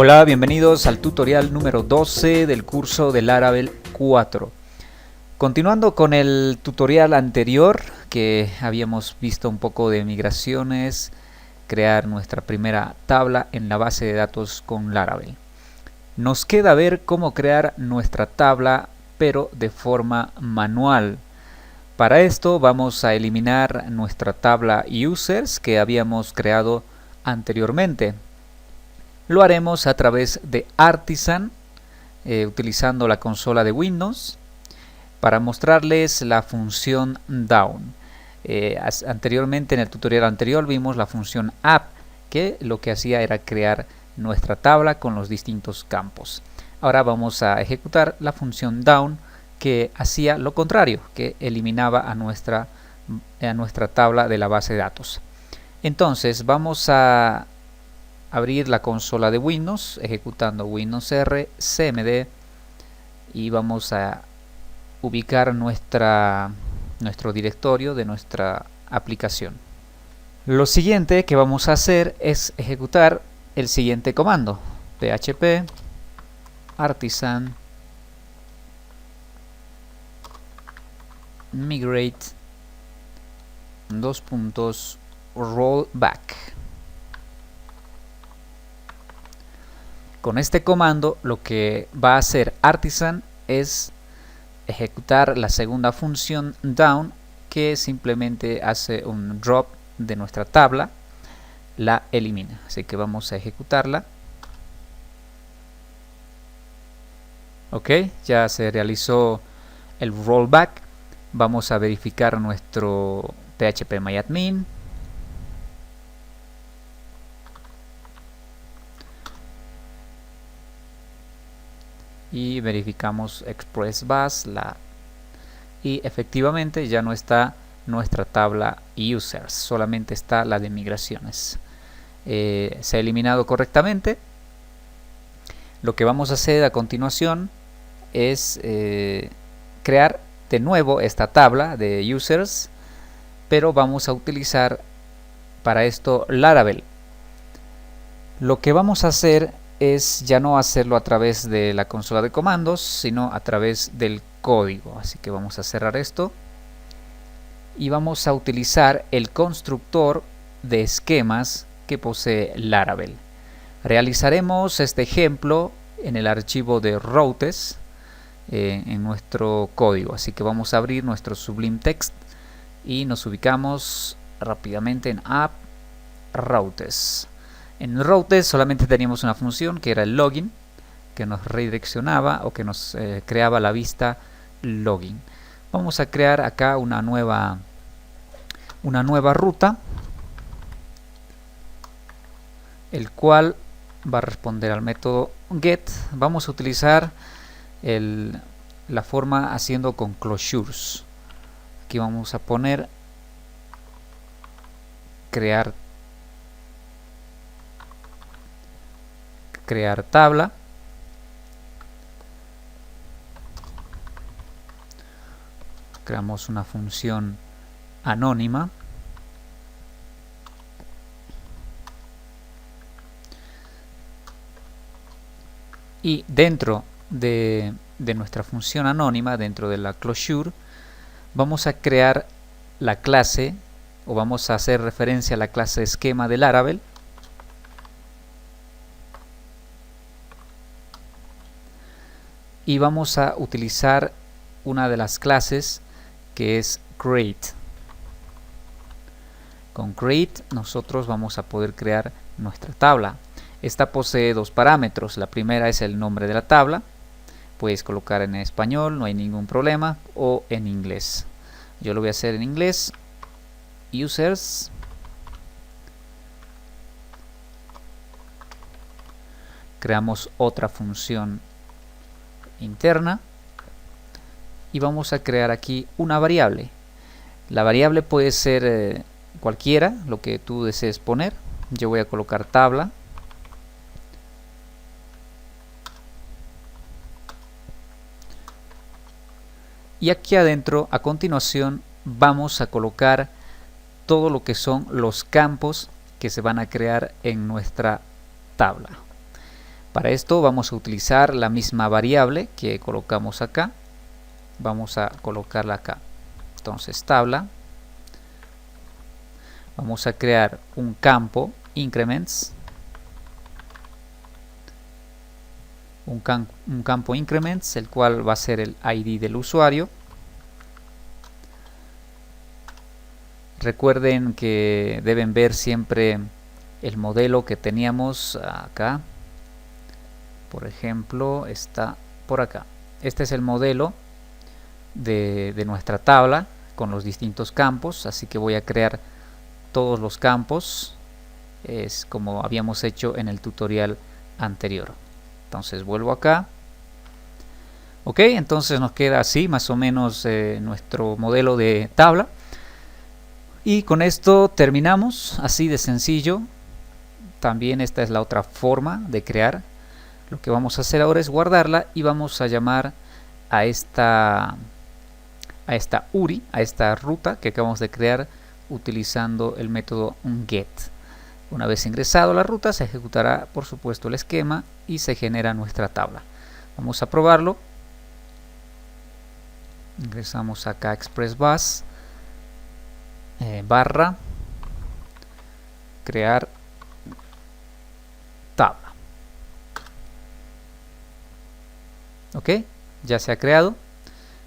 Hola, bienvenidos al tutorial número 12 del curso de Laravel 4. Continuando con el tutorial anterior, que habíamos visto un poco de migraciones, crear nuestra primera tabla en la base de datos con Laravel. Nos queda ver cómo crear nuestra tabla, pero de forma manual. Para esto vamos a eliminar nuestra tabla users que habíamos creado anteriormente. Lo haremos a través de Artisan, utilizando la consola de Windows, para mostrarles la función down. Anteriormente, en el tutorial anterior, vimos la función app, que lo que hacía era crear nuestra tabla con los distintos campos. Ahora vamos a ejecutar la función down, que hacía lo contrario, que eliminaba a nuestra tabla de la base de datos. Entonces vamos a abrir la consola de Windows ejecutando Windows R, cmd, y vamos a ubicar nuestro directorio de nuestra aplicación. Lo siguiente que vamos a hacer es ejecutar el siguiente comando: php artisan migrate rollback. Con este comando lo que va a hacer Artisan es ejecutar la segunda función down, que simplemente hace un drop de nuestra tabla, la elimina. Así que vamos a ejecutarla. Ok, ya se realizó el rollback. Vamos a verificar nuestro phpMyAdmin. Y verificamos ExpressBus y efectivamente ya no está nuestra tabla users, solamente está la de migraciones. Se ha eliminado correctamente. Lo que vamos a hacer a continuación es crear de nuevo esta tabla de users, pero vamos a utilizar para esto Laravel. Lo que vamos a hacer es ya no hacerlo a través de la consola de comandos, sino a través del código. Así que vamos a cerrar esto y vamos a utilizar el constructor de esquemas que posee Laravel. Realizaremos este ejemplo en el archivo de routes en nuestro código. Así que vamos a abrir nuestro Sublime Text y nos ubicamos rápidamente en app routes. En routes solamente teníamos una función que era el login, que nos redireccionaba o que nos creaba la vista login. Vamos a crear acá una nueva ruta, el cual va a responder al método get. Vamos a utilizar la forma haciendo con closures. Aquí vamos a poner crear tabla. Creamos una función anónima. Y dentro de nuestra función anónima, dentro de la closure, vamos a crear la clase, o vamos a hacer referencia a la clase esquema de Laravel. Y vamos a utilizar una de las clases que es create. Con create nosotros vamos a poder crear nuestra tabla. Esta posee dos parámetros. La primera es el nombre de la tabla. Puedes colocar en español, no hay ningún problema, o en inglés. Yo lo voy a hacer en inglés. Users. Creamos otra función interna y vamos a crear aquí una variable. La variable puede ser cualquiera, lo que tú desees poner. Yo voy a colocar tabla. Y aquí adentro, a continuación, vamos a colocar todo lo que son los campos que se van a crear en nuestra tabla. Para esto vamos a utilizar la misma variable que colocamos acá. Vamos a colocarla acá. Entonces tabla. Vamos a crear un campo increments. Un campo increments, el cual va a ser el ID del usuario. Recuerden que deben ver siempre el modelo que teníamos acá. Por ejemplo, está por acá. Este es el modelo de nuestra tabla con los distintos campos, así que voy a crear todos los campos, es como habíamos hecho en el tutorial anterior. Entonces vuelvo acá. Ok, entonces nos queda así más o menos nuestro modelo de tabla. Y con esto terminamos, así de sencillo. También esta es la otra forma de crear. Lo que vamos a hacer ahora es guardarla y vamos a llamar a esta URI, a esta ruta que acabamos de crear utilizando el método get. Una vez ingresado a la ruta se ejecutará por supuesto el esquema y se genera nuestra tabla. Vamos a probarlo. Ingresamos acá a ExpressBus, barra, crear tabla. Ok, ya se ha creado,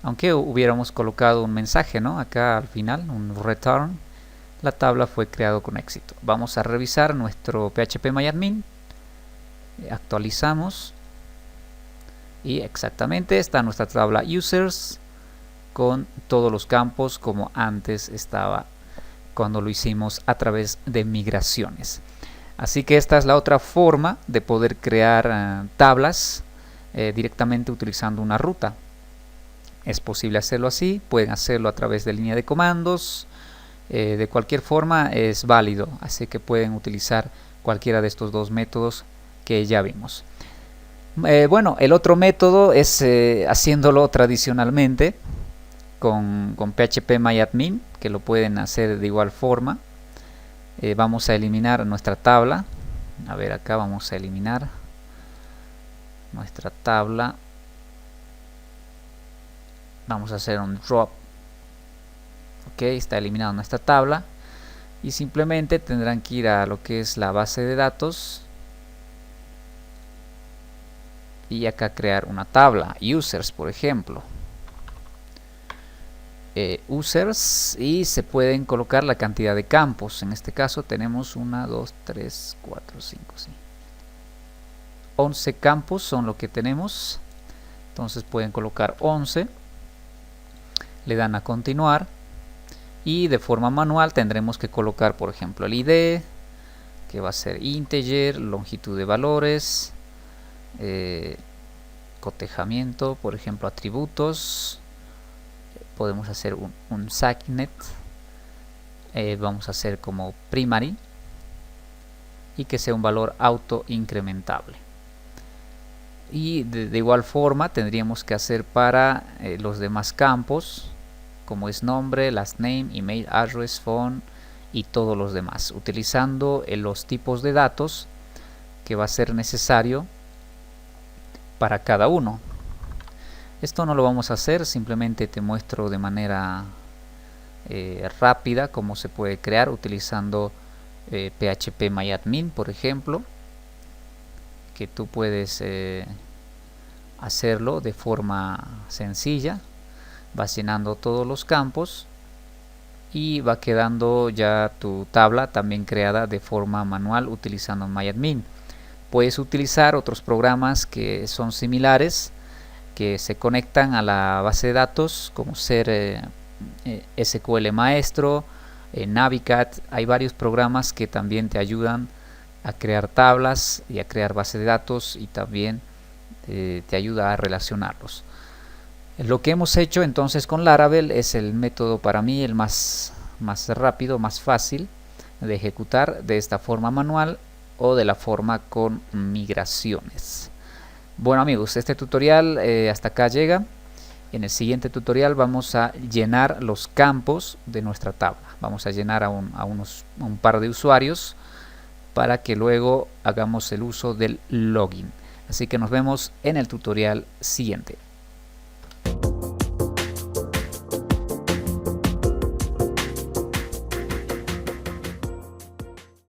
aunque hubiéramos colocado un mensaje, ¿no? Acá al final, un return, la tabla fue creada con éxito. Vamos a revisar nuestro phpMyAdmin, actualizamos y exactamente está nuestra tabla users con todos los campos como antes estaba cuando lo hicimos a través de migraciones. Así que esta es la otra forma de poder crear tablas directamente utilizando una ruta. Es posible hacerlo así, pueden hacerlo a través de línea de comandos, de cualquier forma es válido, así que pueden utilizar cualquiera de estos dos métodos que ya vimos. Bueno, el otro método es haciéndolo tradicionalmente con phpMyAdmin, que lo pueden hacer de igual forma. Vamos a eliminar nuestra tabla. A ver, acá vamos a eliminar nuestra tabla. Vamos a hacer un drop. Ok, está eliminada nuestra tabla. Y simplemente tendrán que ir a lo que es la base de datos. Y acá crear una tabla. Users, por ejemplo. Users, y se pueden colocar la cantidad de campos. En este caso tenemos 1, 2, 3, 4, 5, 11 campos son lo que tenemos. Entonces pueden colocar 11. Le dan a continuar. Y de forma manual tendremos que colocar, por ejemplo, el ID, que va a ser integer, longitud de valores, cotejamiento, por ejemplo, atributos. Podemos hacer un SACnet, vamos a hacer como primary y que sea un valor auto incrementable. Y de igual forma tendríamos que hacer para los demás campos, como es nombre, last name, email address, phone y todos los demás, utilizando los tipos de datos que va a ser necesario para cada uno. Esto no lo vamos a hacer, simplemente te muestro de manera rápida cómo se puede crear utilizando phpMyAdmin, por ejemplo, que tú puedes hacerlo de forma sencilla. Vas llenando todos los campos y va quedando ya tu tabla también creada de forma manual utilizando MyAdmin. Puedes utilizar otros programas que son similares, que se conectan a la base de datos, como ser SQL Maestro, Navicat. Hay varios programas que también te ayudan a crear tablas y a crear base de datos, y también te ayuda a relacionarlos. Lo que hemos hecho entonces con Laravel es el método para mí el más rápido, más fácil de ejecutar de esta forma manual o de la forma con migraciones. Bueno amigos, este tutorial hasta acá llega. En el siguiente tutorial vamos a llenar los campos de nuestra tabla. Vamos a llenar a un par de usuarios para que luego hagamos el uso del login. Así que nos vemos en el tutorial siguiente.